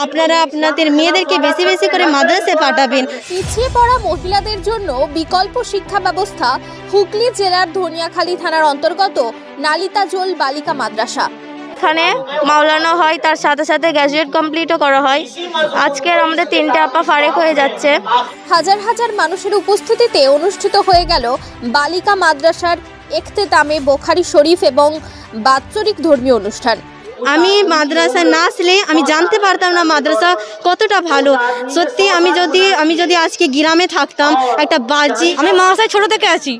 আপনারা আপনাদের মেয়েদেরকে বেশি বেশি করে মাদ্রাসায় পাঠাবেন। পিছিয়ে পড়া মহিলাদের জন্য বিকল্প শিক্ষা ব্যবস্থা হুগলি জেলার ধনিয়াখালী থানার অন্তর্গত নালিতাজোল বালিকা মাদ্রাসা। এখানে মাওলানা হয়, তার সাথে সাথে গ্র্যাজুয়েট কমপ্লিটও করা হয়। আজকের আমাদের 3টে আপা ফারেক হয়ে যাচ্ছে। হাজার হাজার মানুষের উপস্থিতিতে অনুষ্ঠিত হয়ে গেল বালিকা মাদ্রাসার ইখতিতামে বুখারী শরীফ এবং বাৎসরিক ধর্মীয় অনুষ্ঠান। আমি মাদ্রাসা না আসলে আমি জানতে পারতাম না মাদ্রাসা কতটা ভালো। সত্যি আমি যদি আজকে গ্রামে থাকতাম একটা বাজি, আমি মাদ্রাসায় ছোট থেকে আছি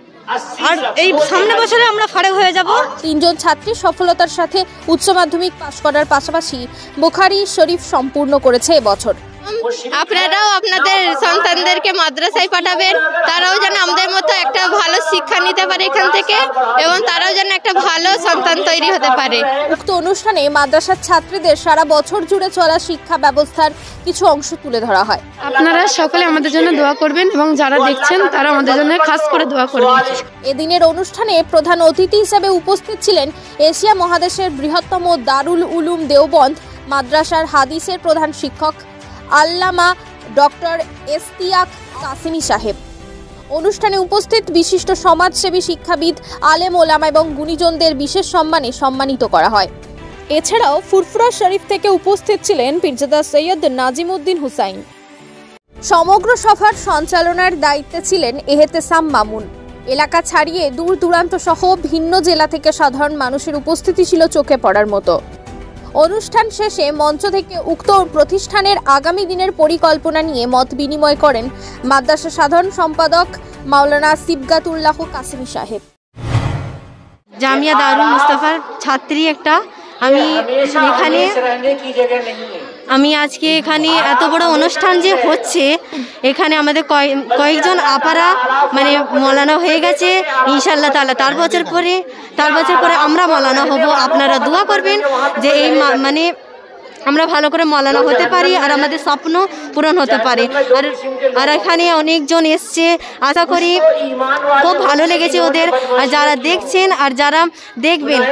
আর এই সামনে বছরে আমরা ফারেক হয়ে যাব। 3জন ছাত্রী সফলতার সাথে উচ্চ মাধ্যমিক পাশ করার পাশাপাশি বুখারী শরীফ সম্পূর্ণ করেছে এবছর। আপনারাও আপনাদের সন্তানদেরকে মাদ্রাসায় পাঠাবেন, তারাও যেন আমাদের মতো একটা ভালো শিক্ষা নিতে পারে এখান থেকে, এবং তারাও যেন একটা ভালো সন্তান তৈরি হতে পারে। উক্ত অনুষ্ঠানে মাদ্রাসার ছাত্রীদের সারা বছর জুড়ে চলা শিক্ষা ব্যবস্থার কিছু অংশ তুলে ধরা হয়। আপনারা সকলে আমাদের জন্য দোয়া করবেন এবং যারা দেখছেন তারা আমাদের জন্য খাস করে দোয়া করবেন। এদিনের অনুষ্ঠানে প্রধান অতিথি হিসেবে উপস্থিত ছিলেন এশিয়া মহাদেশের বৃহত্তম দারুল উলুম দেওবন্দ মাদ্রাসার হাদিসের প্রধান শিক্ষক আল্লামা ডক্টর ইশতিয়াক কাসেমি সাহেব। অনুষ্ঠানে উপস্থিত বিশিষ্ট সমাজসেবী, শিক্ষাবিদ, আলেম ওলামা এবং গুণীজনদের বিশেষ সম্মানে সম্মানিত করা হয়। এছাড়াও ফুরফুরা শরীফ থেকে উপস্থিত ছিলেন পীরজাদা সৈয়দ নাজিমউদ্দিন হুসাইন। সমগ্র সভার সঞ্চালনার দায়িত্বে ছিলেন এহতেসাম মামুন। এলাকা ছাড়িয়ে দূর দূরান্ত সহ ভিন্ন জেলা থেকে সাধারণ মানুষের উপস্থিতি ছিল চোখে পড়ার মতো। অনুষ্ঠান শেষে মঞ্চ থেকে উক্ত প্রতিষ্ঠানের আগামী দিনের পরিকল্পনা নিয়ে মত বিনিময় করেন মাদ্রাসা সাধারণ সম্পাদক মাওলানা সিবগাতুল্লাহ কাসেমি সাহেব। জামিয়া দারুল মুস্তাফার ছাত্রী একটা আমি আজকে এখানে এত বড় অনুষ্ঠান যে হচ্ছে, এখানে আমাদের কয়েকজন আপারা মানে মৌলানা হয়ে গেছে ইনশাআল্লাহ তাআলা। তার বছর পরে আমরা মৌলানা হব। আপনারা দোয়া করবেন যে এই মানে আমরা ভালো করে মৌলানা হতে পারি আর আমাদের স্বপ্ন পূরণ হতে পারে। আর এখানে অনেকজন এসছে, আশা করি খুব ভালো লেগেছে ওদের। আর যারা দেখছেন আর যারা দেখবেন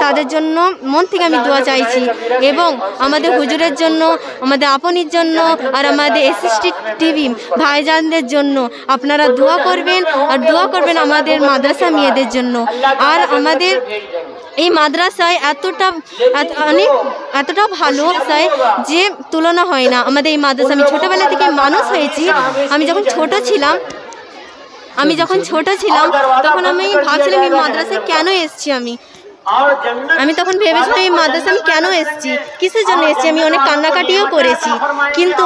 তাদের জন্য মন থেকে আমি দোয়া চাইছি, এবং আমাদের হুজুরের জন্য, আমাদের আপনির জন্য আর আমাদের এসএসটি টিভি ভাইজানদের জন্য আপনারা দোয়া করবেন। আর দোয়া করবেন আমাদের মাদ্রাসা মেয়েদের জন্য। আর আমাদের এই মাদ্রাসায় এতটা ভালো যে তুলনা হয় না। আমাদের এই মাদ্রাসা, আমি ছোটবেলা থেকে মানুষ হয়েছি। আমি যখন ছোট ছিলাম তখন আমি ভাবছিলাম এই মাদ্রাসায় কেন এসেছি। আমি তখন ভেবেছিলাম এই মাদ্রাসা আমি কেন এসেছি, কিসের জন্য এসেছি। আমি অনেক কান্নাকাটিও করেছি, কিন্তু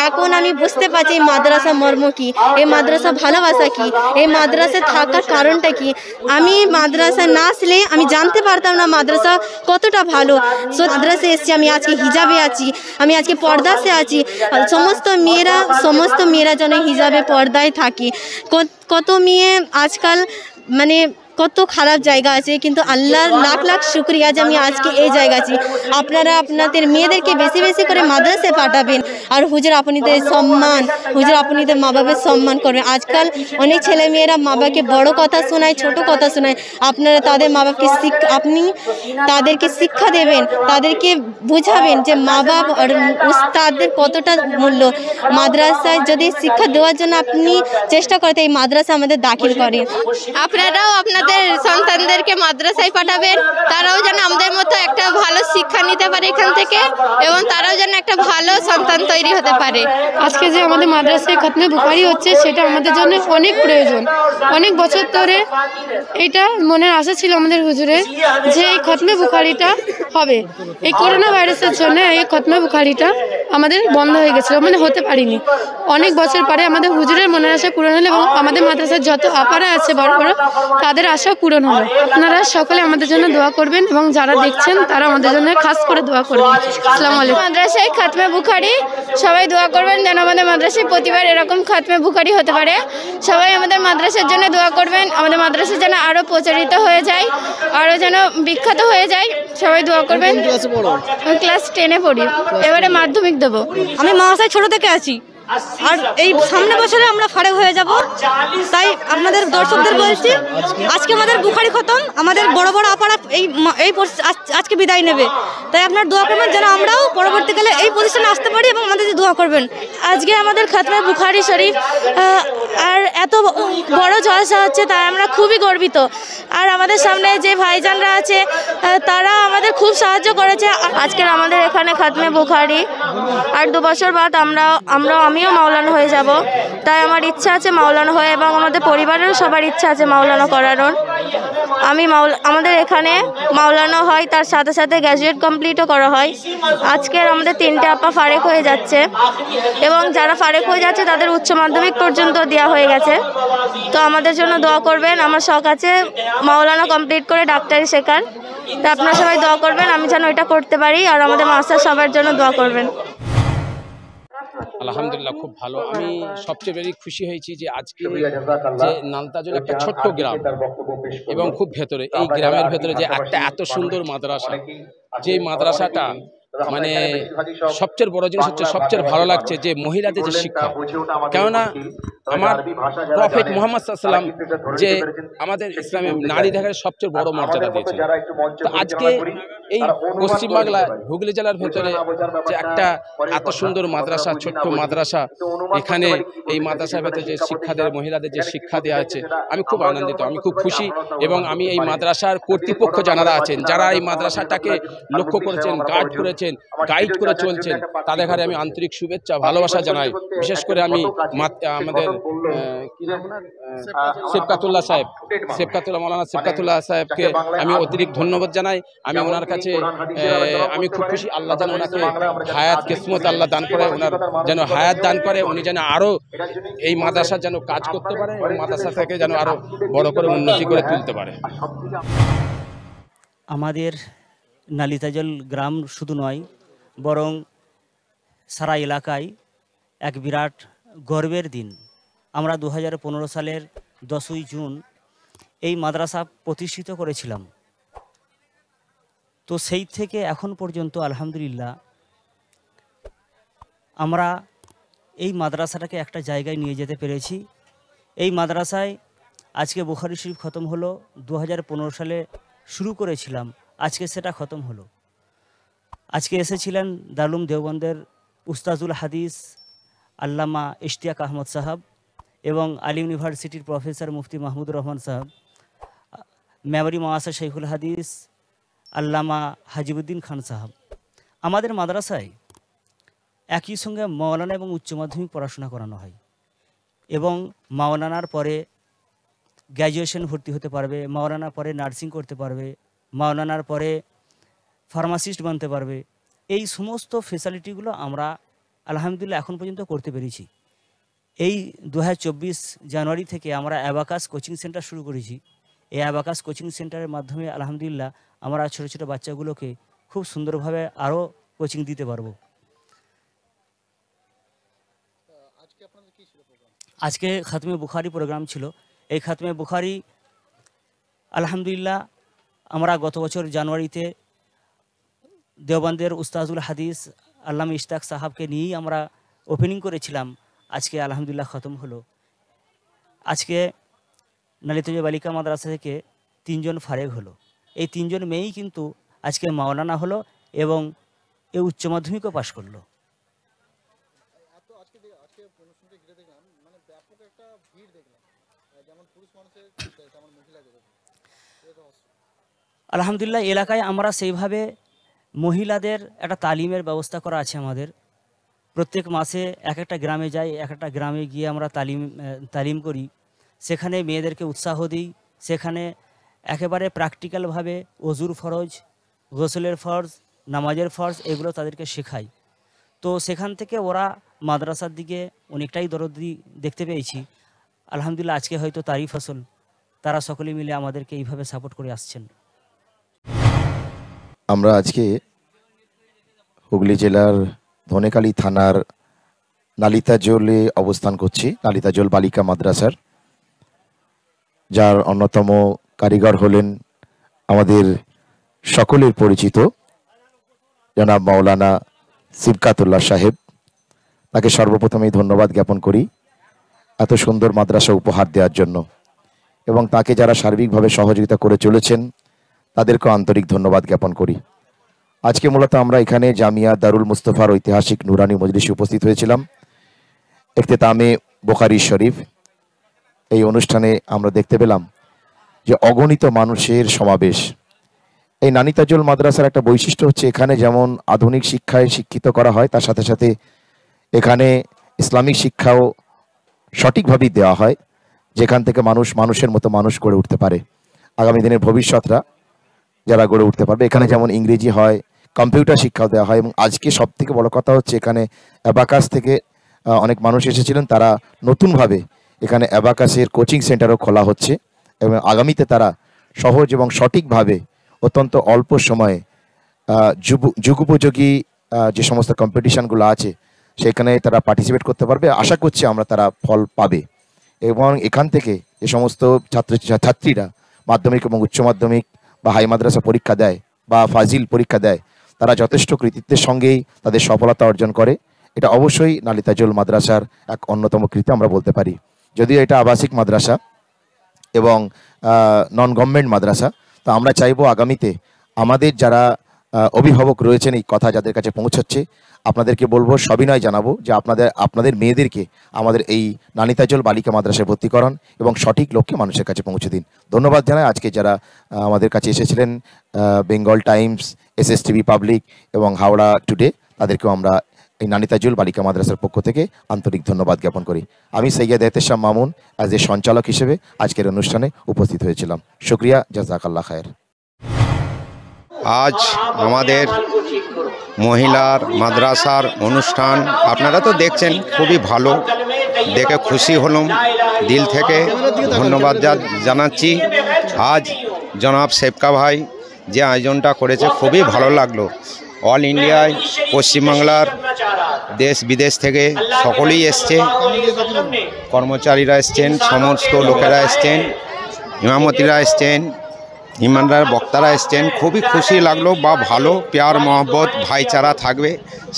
এখন আমি বুঝতে পারছি এই মাদ্রাসা মর্ম কি, এই মাদ্রাসা ভালোবাসা কি, এই মাদ্রাসায় থাকার কারণটা কি। আমি মাদ্রাসা না আসলে আমি জানতে পারতাম না মাদ্রাসা কতটা ভালো। মাদ্রাসায় এসেছি, আমি আজকে হিজাবে আছি, আমি আজকে পর্দাতে আছি। সমস্ত মেয়েরা যেন হিজাবে পর্দায় থাকি। কত মেয়ে আজকাল মানে কত খারাপ জায়গা আছে, কিন্তু আল্লাহর লাখ লাখ শুকরিয়া যে আমি আজকে এই জায়গা আছি। আপনারা আপনাদের মেয়েদেরকে বেশি বেশি করে মাদ্রাসায় পাঠাবেন, আর হুজুর আপনাদের মা বাবার সম্মান করবেন। আজকাল অনেক ছেলে মেয়েরা মা বাবাকে বড় কথা শোনায়, ছোট কথা শোনায়। আপনারা তাদের মা বাবাকে তাদেরকে শিক্ষা দেবেন, তাদেরকে বুঝাবেন যে মা বাবা আর উস্তাদের কতটা মূল্য। মাদ্রাসায় যদি শিক্ষা দেওয়ার জন্য আপনি চেষ্টা করেন, এই মাদ্রাসা আমাদের দাখিল করেন। আপনারাও আপনাদের সন্তানদেরকে মাদ্রাসায় পাঠাবেন, তারাও যেন আমাদের মতো একটা ভালো শিক্ষা নিতে পারে এখান থেকে, এবং তারাও যেন একটা ভালো সন্তান তৈরি হতে পারে। আজকে যে আমাদের মাদ্রাসায় খতমে বুখারী হচ্ছে, সেটা আমাদের জন্য অনেক প্রয়োজন। অনেক বছর ধরে এটা মনের আশা ছিল আমাদের হুজুরের যে এই খতমে বুখারীটা হবে। এই করোনা ভাইরাসের জন্য এই খতমে বুখারীটা আমাদের বন্ধ হয়ে গেছিলো, মানে হতে পারিনি। অনেক বছর পরে আমাদের হুজুরের মনের আশা পূরণ হলো, এবং আমাদের মাদ্রাসার যত আপারা আছে বড় বড়, তাদের আশা পূরণ হলো। আপনারা সকলে আমাদের জন্য দোয়া করবেন এবং যারা দেখছেন তারা আমাদের জন্য খাস করে দোয়া করবেন। আসসালামু আলাইকুম। মাদ্রাসায় খতমে বুখারী সবাই দোয়া করবেন যেন আমাদের মাদ্রাসায় প্রতিবার এরকম খতমে বুখারী হতে পারে। সবাই আমাদের মাদ্রাসার জন্য দোয়া করবেন, আমাদের মাদ্রাসা যেন আরও প্রচারিত হয়ে যায়, আরও যেন বিখ্যাত হয়ে যায়। সবাই দোয়া করবেন। ক্লাস 10-এ পড়ি, এবারে মাধ্যমিক দেবো। আমি মাদ্রাসায় ছোট থেকে আছি আর এই সামনে বছরে আমরা ফারেক হয়ে যাব। তাই আপনাদের দর্শকদের বলছি, আজকে আমাদের বুখারি খতম, আমাদের বড় বড় আপারা আজকে বিদায় নেবে। তাই আপনার দোয়া করবেন যেন আমরাও পরবর্তীকালে এই পজিশনে আসতে পারি এবং আমাদের দোয়া করবেন। আজকে আমাদের খতমে বুখারি শরীফ আর এত বড় জলসা হচ্ছে, তাই আমরা খুবই গর্বিত। আর আমাদের সামনে যে ভাইজানরা আছে তারা আমাদের খুব সাহায্য করেছে। আজকের আমাদের এখানে খতমে বুখারি, আর 2 বছর বাদ আমিও মাওলানা হয়ে যাব। তাই আমার ইচ্ছা আছে মাওলানা হয়ে, এবং আমাদের পরিবারেরও সবার ইচ্ছা আছে মাওলানা করানোর। আমাদের এখানে মাওলানা হয়, তার সাথে সাথে গ্র্যাজুয়েট কমপ্লিটও করা হয়। আজকের আমাদের 3টে আপা ফারেক হয়ে যাচ্ছে, এবং যারা ফারেক হয়ে যাচ্ছে তাদের উচ্চ মাধ্যমিক পর্যন্ত দেওয়া হয়ে গেছে। তো আমাদের জন্য দোয়া করবেন। আমার শখ আছে মাওলানা কমপ্লিট করে ডাক্তারি শেখার। তো আপনারা সবাই দোয়া করবেন আমি যেন এটা করতে পারি, আর আমাদের মাস্টার সবার জন্য দোয়া করবেন। আলহামদুলিল্লাহ, খুব ভালো। আমি সবচেয়ে বেশি খুশি হয়েছি যে আজকে যে নালতাজল একটা ছোট্ট গ্রাম এবং খুব ভেতরে, এই গ্রামের ভেতরে যে একটা এত সুন্দর মাদ্রাসা, যে মাদ্রাসাটা মানে সবচেয়ে বড় জিনিস হচ্ছে, সবচেয়ে ভালো লাগছে যে মহিলাদের যে শিক্ষা। কেননা আমার প্রফেট মুহাম্মদ সাল্লাল্লাহু আলাইহি ওয়াসাল্লাম যে আমাদের ইসলামে নারী দেখার সবচেয়ে বড় মর্যাদা দিয়েছেন। তো আজকে এই পশ্চিমবাংলা হুগলি জেলার ভেতরে যে একটা এত সুন্দর মাদ্রাসা, ছোট্ট মাদ্রাসা, এখানে এই মাদ্রাসার ভেতরে যে শিক্ষাদের, মহিলাদের যে শিক্ষা দেওয়া আছে, আমি খুব আনন্দিত, আমি খুব খুশি। এবং আমি এই মাদ্রাসার কর্তৃপক্ষ যারা আছেন, যারা এই মাদ্রাসাটাকে লক্ষ্য করেছেন, গাইড করে চলছেন, তাদের ঘরে আমি আন্তরিক শুভেচ্ছা, ভালোবাসা জানাই। বিশেষ করে আমি আমাদের মৌলানা সেবকাতুল্লাহ সাহেবকে আমি অতিরিক্ত ধন্যবাদ জানাই। আমি ওনার কাছে আমি খুব খুশি। আল্লাহ যেন ওনাকে হায়াত কিসমত আল্লাহ দান করে, ওনার যেন হায়াত দান করে, উনি যেন আরও এই মাদ্রাসা যেন কাজ করতে পারে এবং মাদ্রাসা থেকে যেন আরও বড় করে উন্নতি করে তুলতে পারে। আমাদের নালিতাজল গ্রাম শুধু নয়, বরং সারা এলাকায় এক বিরাট গর্বের দিন। আমরা 2015 সালের 10ই জুন এই মাদ্রাসা প্রতিষ্ঠিত করেছিলাম। তো সেই থেকে এখন পর্যন্ত আলহামদুলিল্লাহ আমরা এই মাদ্রাসাটাকে একটা জায়গায় নিয়ে যেতে পেরেছি। এই মাদ্রাসায় আজকে বুখারি শরীফ খতম হলো, 2015 সালে শুরু করেছিলাম, আজকে সেটা খতম হলো। আজকে এসেছিলেন দারুল উলুম দেওবন্দের উস্তাজুল হাদিস আল্লামা ইশতিয়াক আহমদ সাহাব এবং আলী ইউনিভার্সিটির প্রফেসর মুফতি মাহমুদুর রহমান সাহাব, মেমরি মাওয়াসা শেখুল হাদিস আল্লামা হাজিবুদ্দিন খান সাহাব। আমাদের মাদ্রাসায় একই সঙ্গে মাওলানা এবং উচ্চ মাধ্যমিক পড়াশোনা করানো হয়, এবং মাওলানার পরে গ্র্যাজুয়েশন ভর্তি হতে পারবে, মাওলানার পরে নার্সিং করতে পারবে, মাওলানার পরে ফার্মাসিস্ট বানতে পারবে। এই সমস্ত ফেসিলিটিগুলো আমরা আলহামদুলিল্লাহ এখন পর্যন্ত করতে পেরেছি। এই 2024 জানুয়ারি থেকে আমরা অ্যাবাকাস কোচিং সেন্টার শুরু করেছি। এই অ্যাবাকাস কোচিং সেন্টারের মাধ্যমে আলহামদুলিল্লাহ আমরা ছোটো ছোটো বাচ্চাগুলোকে খুব সুন্দরভাবে আরও কোচিং দিতে পারবো। আজকে খাতমে বুখারি প্রোগ্রাম ছিল। এই খাতমে বুখারি আলহামদুলিল্লাহ আমরা গত বছর জানুয়ারিতে দেওবন্দের উস্তাজুল হাদিস আল্লামা ইশতিয়াক সাহাবকে নিয়েই আমরা ওপেনিং করেছিলাম। আজকে আলহামদুলিল্লাহ খতম হলো। আজকে নালিতাজল বালিকা মাদ্রাসা থেকে 3 জন ফারেক হলো। এই 3 জন মেয়েই কিন্তু আজকে মাওলানা হলো এবং এই উচ্চ মাধ্যমিকও পাশ করলো। আলহামদুলিল্লাহ এলাকায় আমরা সেইভাবে মহিলাদের একটা তালিমের ব্যবস্থা করা আছে আমাদের। প্রত্যেক মাসে এক একটা গ্রামে যাই, এক একটা গ্রামে গিয়ে আমরা তালিম করি। সেখানে মেয়েদেরকে উৎসাহ দিই। সেখানে একেবারে প্র্যাকটিক্যালভাবে ওজুর ফরজ, গোসলের ফরজ, নামাজের ফরজ এগুলো তাদেরকে শেখাই। তো সেখান থেকে ওরা মাদ্রাসার দিকে অনেকটাই দরদি দেখতে পেয়েছি। আলহামদুলিল্লাহ আজকে হয়তো তারই ফসল। তারা সকলে মিলে আমাদেরকে এইভাবে সাপোর্ট করে আসছেন। আমরা আজকে হুগলি জেলার ধনেখালি থানার নালিতাজলে অবস্থান করছি, নালিতাজল বালিকা মাদ্রাসার, যার অন্যতম কারিগর হলেন আমাদের সকলের পরিচিত জনাব মাওলানা সিবকাতুল্লাহ সাহেব। তাকে সর্বপ্রথমেই ধন্যবাদ জ্ঞাপন করি এত সুন্দর মাদ্রাসা উপহার দেওয়ার জন্য, এবং তাকে যারা সার্বিকভাবে সহযোগিতা করে চলেছেন তাদেরকেও আন্তরিক ধন্যবাদ জ্ঞাপন করি। আজকে মূলত আমরা এখানে জামিয়া দারুল মুস্তফার ঐতিহাসিক নুরানি মজলিসে উপস্থিত হয়েছিলাম ইখতিতামে বুখারী শরীফ। এই অনুষ্ঠানে আমরা দেখতে পেলাম যে অগণিত মানুষের সমাবেশ। এই নানিতাজুল মাদ্রাসার একটা বৈশিষ্ট্য হচ্ছে এখানে যেমন আধুনিক শিক্ষায় শিক্ষিত করা হয়, তার সাথে সাথে এখানে ইসলামিক শিক্ষাও সঠিকভাবেই দেওয়া হয়, যেখান থেকে মানুষ মানুষের মতো মানুষ গড়ে উঠতে পারে, আগামী দিনের ভবিষ্যৎরা যারা গড়ে উঠতে পারবে। এখানে যেমন ইংরেজি হয়, কম্পিউটার শিক্ষাও দেওয়া হয়, এবং আজকে সব থেকে বড় কথা হচ্ছে এখানে অ্যাবাকাস থেকে অনেক মানুষ এসেছিলেন, তারা নতুনভাবে এখানে অ্যাবাকাসের কোচিং সেন্টারও খোলা হচ্ছে, এবং আগামীতে তারা সহজ এবং সঠিকভাবে অত্যন্ত অল্প সময়ে যুগোপযোগী যে সমস্ত কম্পিটিশানগুলো আছে সেখানে তারা পার্টিসিপেট করতে পারবে। আশা করছি আমরা তারা ফল পাবে, এবং এখান থেকে যে সমস্ত ছাত্রীরা মাধ্যমিক এবং উচ্চ মাধ্যমিক বা হাই মাদ্রাসা পরীক্ষা দেয় বা ফাজিল পরীক্ষা দেয়, তারা যথেষ্ট কৃতিত্বের সঙ্গেই তাদের সফলতা অর্জন করে। এটা অবশ্যই নালিতাজুল মাদ্রাসার এক অন্যতম কৃতি আমরা বলতে পারি। যদিও এটা আবাসিক মাদ্রাসা এবং নন গভর্নমেন্ট মাদ্রাসা, তো আমরা চাইবো আগামীতে আমাদের যারা অভিভাবক রয়েছেন এই কথা যাদের কাছে পৌঁছচ্ছে, আপনাদেরকে বলবো, সবিনয় জানাবো যে আপনাদের মেয়েদেরকে আমাদের এই নানিতাজুল বালিকা মাদ্রাসায় ভর্তি করান এবং সঠিক লক্ষ্যে মানুষের কাছে পৌঁছে দিন। ধন্যবাদ জানাই আজকে যারা আমাদের কাছে এসেছিলেন, বেঙ্গল টাইমস, SSTV পাবলিক এবং হাওড়া টুডে, তাদেরকেও আমরা এই নানিতাজুল বালিকা মাদ্রাসার পক্ষ থেকে আন্তরিক ধন্যবাদ জ্ঞাপন করি। আমি সৈয়দ এহতেশাম মামুন অ্যাজ এ সঞ্চালক হিসেবে আজকের অনুষ্ঠানে উপস্থিত হয়েছিলাম। শুকরিয়া, জাযাকাল্লাহ খায়ের। আজ আমাদের মহিলার মাদ্রাসার অনুষ্ঠান আপনারা তো দেখছেন, খুবই ভালো, দেখে খুশি হলাম, দিল থেকে ধন্যবাদ জানাচ্ছি। আজ জনাব সেবকা ভাই যে আয়োজনটা করেছে খুবই ভালো লাগলো। অল ইন্ডিয়ায় পশ্চিমবাংলার দেশ বিদেশ থেকে সকলেই এসছে, কর্মচারীরা এসছেন, সমস্ত লোকেরা এসছেন, ইমামতিরা এসছেন, ইমানদার বক্তারা এসছেন। খুবই খুশি লাগলো বা ভালো, প্যার মহব্বত ভাইচারা থাকবে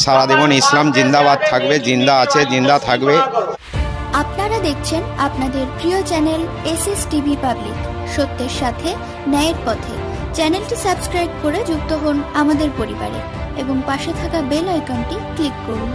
সারা জীবন, ইসলাম জিন্দাবাদ থাকবে, জিন্দা আছে, জিন্দা থাকবে। আপনারা দেখছেন আপনাদের প্রিয় চ্যানেল SSTV পাবলিক, সত্যের সাথে ন্যায়ের পথে। চ্যানেলটি সাবস্ক্রাইব করে যুক্ত হন আমাদের পরিবারে এবং পাশে থাকা বেল আইকনটি ক্লিক করুন।